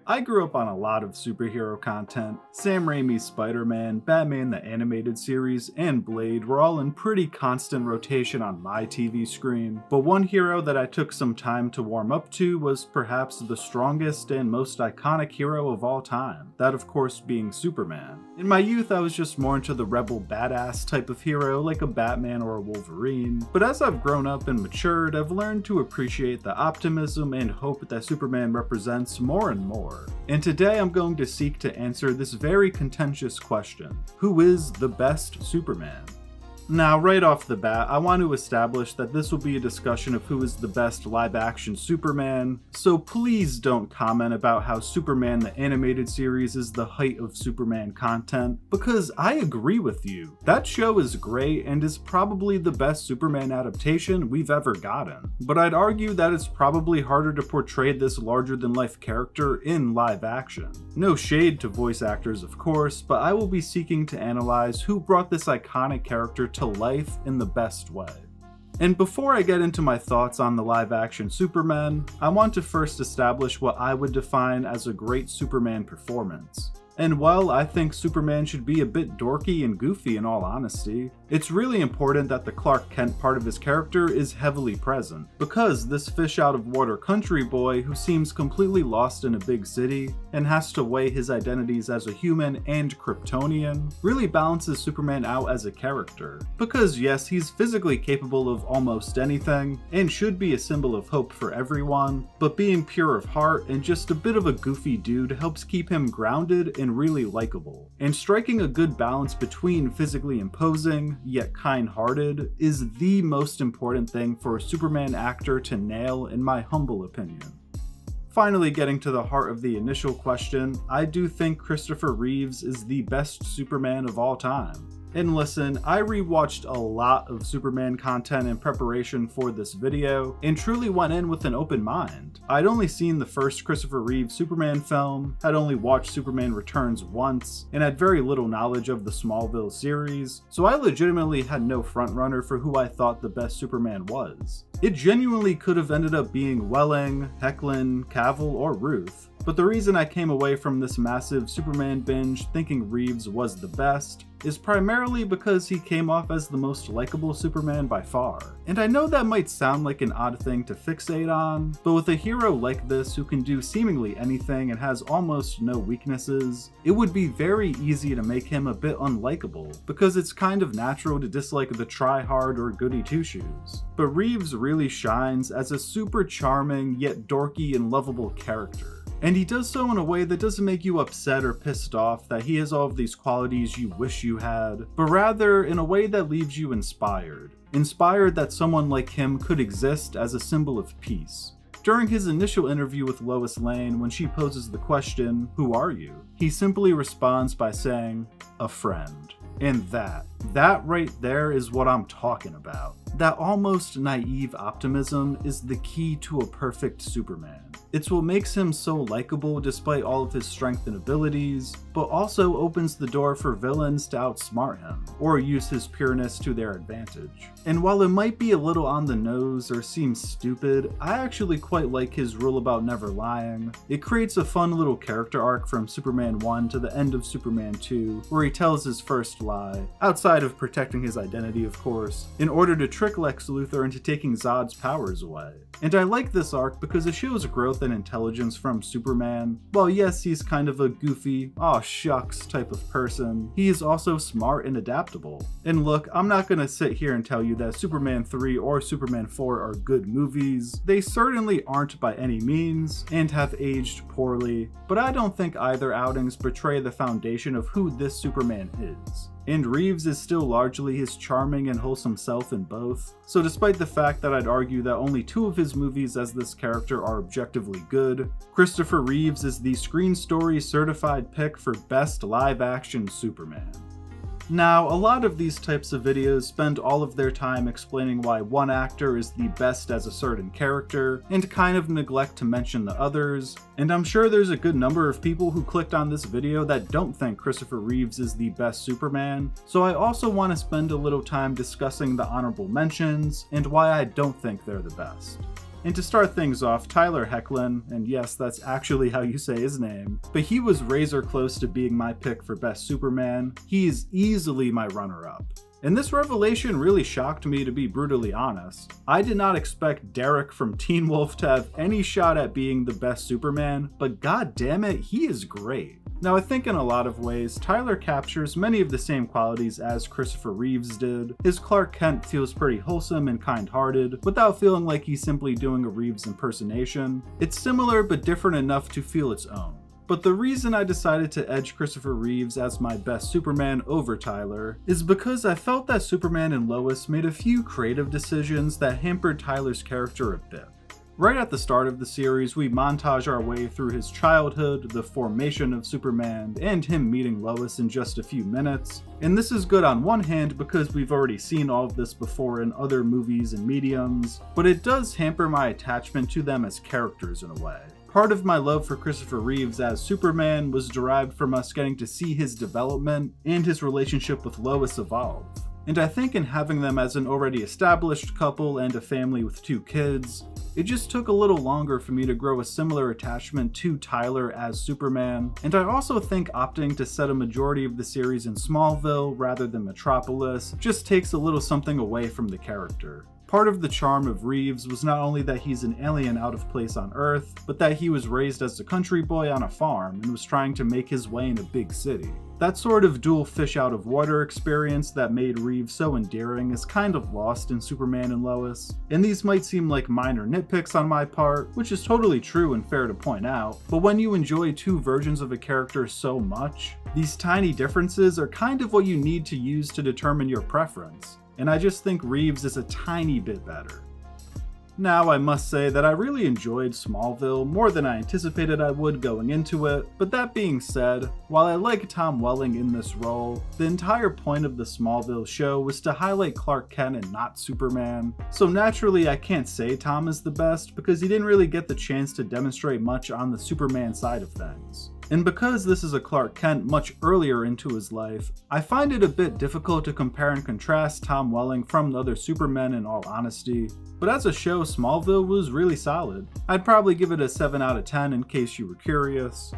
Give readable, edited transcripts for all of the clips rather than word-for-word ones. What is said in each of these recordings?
I grew up on a lot of superhero content. Sam Raimi's Spider-Man, Batman the Animated Series, and Blade were all in pretty constant rotation on my TV screen, but one hero that I took some time to warm up to was perhaps the strongest and most iconic hero of all time, that of course being Superman. In my youth, I was just more into the rebel badass type of hero like a Batman or a Wolverine, but as I've grown up and matured, I've learned to appreciate the optimism and hope that Superman represents more and more. And today I'm going to seek to answer this very contentious question: who is the best Superman? Now, right off the bat, I want to establish that this will be a discussion of who is the best live-action Superman, so please don't comment about how Superman the Animated Series is the height of Superman content, because I agree with you. That show is great and is probably the best Superman adaptation we've ever gotten, but I'd argue that it's probably harder to portray this larger-than-life character in live action. No shade to voice actors, of course, but I will be seeking to analyze who brought this iconic character to life in the best way. And before I get into my thoughts on the live-action Superman, I want to first establish what I would define as a great Superman performance. And while I think Superman should be a bit dorky and goofy in all honesty, it's really important that the Clark Kent part of his character is heavily present, because this fish-out-of-water country boy who seems completely lost in a big city and has to weigh his identities as a human and Kryptonian really balances Superman out as a character. Because yes, he's physically capable of almost anything and should be a symbol of hope for everyone, but being pure of heart and just a bit of a goofy dude helps keep him grounded and really likable. And striking a good balance between physically imposing yet kind-hearted is the most important thing for a Superman actor to nail, in my humble opinion. Finally, getting to the heart of the initial question, I do think Christopher Reeves is the best Superman of all time. And listen, I rewatched a lot of Superman content in preparation for this video, and truly went in with an open mind. I'd only seen the first Christopher Reeve Superman film, had only watched Superman Returns once, and had very little knowledge of the Smallville series, so I legitimately had no frontrunner for who I thought the best Superman was. It genuinely could have ended up being Welling, Hecklin, Cavill, or Ruth. But the reason I came away from this massive Superman binge thinking Reeves was the best is primarily because he came off as the most likable Superman by far. And I know that might sound like an odd thing to fixate on, but with a hero like this who can do seemingly anything and has almost no weaknesses, it would be very easy to make him a bit unlikable, because it's kind of natural to dislike the try-hard or goody-two-shoes. But Reeves really shines as a super charming yet dorky and lovable character. And he does so in a way that doesn't make you upset or pissed off that he has all of these qualities you wish you had, but rather in a way that leaves you inspired. Inspired that someone like him could exist as a symbol of peace. During his initial interview with Lois Lane, when she poses the question, "Who are you?" he simply responds by saying, "A friend." And that right there is what I'm talking about. That almost naive optimism is the key to a perfect Superman. It's what makes him so likable despite all of his strength and abilities, but also opens the door for villains to outsmart him, or use his pureness to their advantage. And while it might be a little on the nose or seem stupid, I actually quite like his rule about never lying. It creates a fun little character arc from Superman 1 to the end of Superman 2, where he tells his first lie, outside of protecting his identity of course, in order to trick Lex Luthor into taking Zod's powers away. And I like this arc because it shows growth and intelligence from Superman. While yes, he's kind of a goofy, aw shucks type of person, he is also smart and adaptable. And look, I'm not gonna sit here and tell you that Superman 3 or Superman 4 are good movies. They certainly aren't by any means, and have aged poorly, but I don't think either outings betray the foundation of who this Superman is. And Reeves is still largely his charming and wholesome self in both. So despite the fact that I'd argue that only 2 of his movies as this character are objectively good, Christopher Reeves is the Screen Story certified pick for best live-action Superman. Now, a lot of these types of videos spend all of their time explaining why one actor is the best as a certain character, and kind of neglect to mention the others, and I'm sure there's a good number of people who clicked on this video that don't think Christopher Reeves is the best Superman, so I also want to spend a little time discussing the honorable mentions, and why I don't think they're the best. And to start things off, Tyler Hoechlin, and yes, that's actually how you say his name, but he was razor close to being my pick for Best Superman. He is easily my runner-up. And this revelation really shocked me, to be brutally honest. I did not expect Derek from Teen Wolf to have any shot at being the best Superman, but god damn it, he is great. Now I think in a lot of ways, Tyler captures many of the same qualities as Christopher Reeves did. His Clark Kent feels pretty wholesome and kind-hearted, without feeling like he's simply doing a Reeves impersonation. It's similar but different enough to feel its own. But the reason I decided to edge Christopher Reeves as my best Superman over Tyler is because I felt that Superman and Lois made a few creative decisions that hampered Tyler's character a bit. Right at the start of the series, we montage our way through his childhood, the formation of Superman, and him meeting Lois in just a few minutes. And this is good on one hand because we've already seen all of this before in other movies and mediums, but it does hamper my attachment to them as characters in a way. Part of my love for Christopher Reeves as Superman was derived from us getting to see his development and his relationship with Lois evolve. And I think in having them as an already established couple and a family with 2 kids, it just took a little longer for me to grow a similar attachment to Tyler as Superman. And I also think opting to set a majority of the series in Smallville rather than Metropolis just takes a little something away from the character. Part of the charm of Reeves was not only that he's an alien out of place on Earth, but that he was raised as a country boy on a farm and was trying to make his way in a big city. That sort of dual fish out of water experience that made Reeves so endearing is kind of lost in Superman and Lois. And these might seem like minor nitpicks on my part, which is totally true and fair to point out, but when you enjoy 2 versions of a character so much, these tiny differences are kind of what you need to use to determine your preference. And I just think Reeves is a tiny bit better. Now, I must say that I really enjoyed Smallville more than I anticipated I would going into it, but that being said, while I like Tom Welling in this role, the entire point of the Smallville show was to highlight Clark Kent and not Superman, so naturally I can't say Tom is the best because he didn't really get the chance to demonstrate much on the Superman side of things. And because this is a Clark Kent much earlier into his life, I find it a bit difficult to compare and contrast Tom Welling from the other Supermen in all honesty, but as a show, Smallville was really solid. I'd probably give it a 7 out of 10 in case you were curious.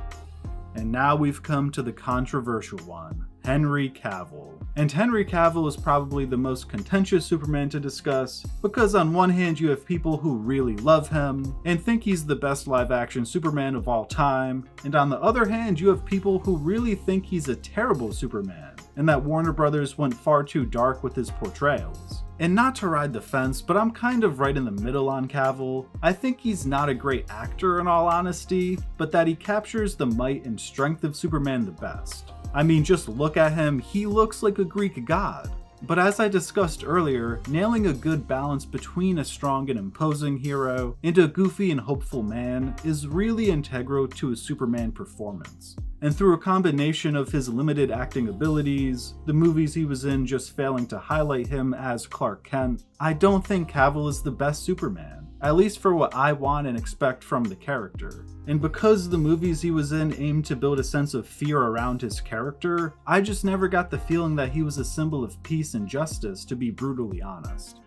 And now we've come to the controversial one, Henry Cavill. And Henry Cavill is probably the most contentious Superman to discuss, because on one hand you have people who really love him and think he's the best live-action Superman of all time, and on the other hand you have people who really think he's a terrible Superman, and that Warner Brothers went far too dark with his portrayals. And not to ride the fence, but I'm kind of right in the middle on Cavill. I think he's not a great actor in all honesty, but that he captures the might and strength of Superman the best. I mean, just look at him, he looks like a Greek god. But as I discussed earlier, nailing a good balance between a strong and imposing hero and a goofy and hopeful man is really integral to a Superman performance. And through a combination of his limited acting abilities, the movies he was in just failing to highlight him as Clark Kent, I don't think Cavill is the best Superman, at least for what I want and expect from the character. And because the movies he was in aimed to build a sense of fear around his character, I just never got the feeling that he was a symbol of peace and justice, to be brutally honest.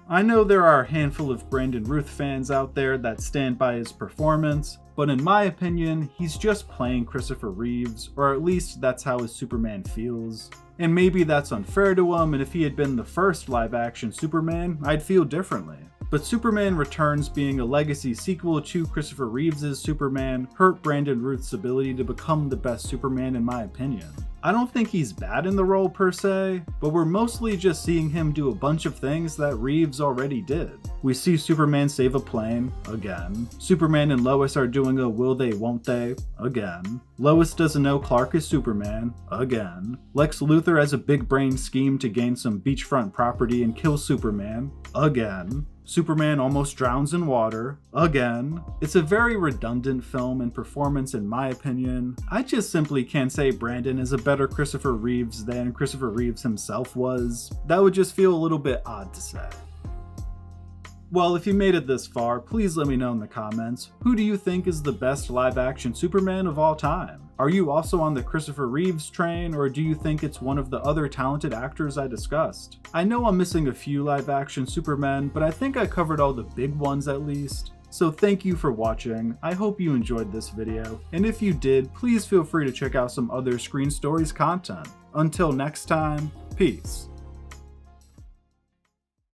I know there are a handful of Brandon Routh fans out there that stand by his performance, but in my opinion, he's just playing Christopher Reeves, or at least that's how his Superman feels. And maybe that's unfair to him, and if he had been the first live-action Superman, I'd feel differently. But Superman Returns being a legacy sequel to Christopher Reeves' Superman hurt Brandon Routh's ability to become the best Superman in my opinion. I don't think he's bad in the role per se, but we're mostly just seeing him do a bunch of things that Reeves already did. We see Superman save a plane, again. Superman and Lois are doing a will they won't they, again. Lois doesn't know Clark is Superman, again. Lex Luthor has a big brain scheme to gain some beachfront property and kill Superman, again. Superman almost drowns in water, again. It's a very redundant film and performance in my opinion. I just simply can't say Brandon is a better Christopher Reeves than Christopher Reeves himself was. That would just feel a little bit odd to say. Well, if you made it this far, please let me know in the comments, who do you think is the best live-action Superman of all time? Are you also on the Christopher Reeves train, or do you think it's one of the other talented actors I discussed? I know I'm missing a few live-action Supermen, but I think I covered all the big ones at least. So thank you for watching, I hope you enjoyed this video, and if you did, please feel free to check out some other Screen Stories content. Until next time, peace.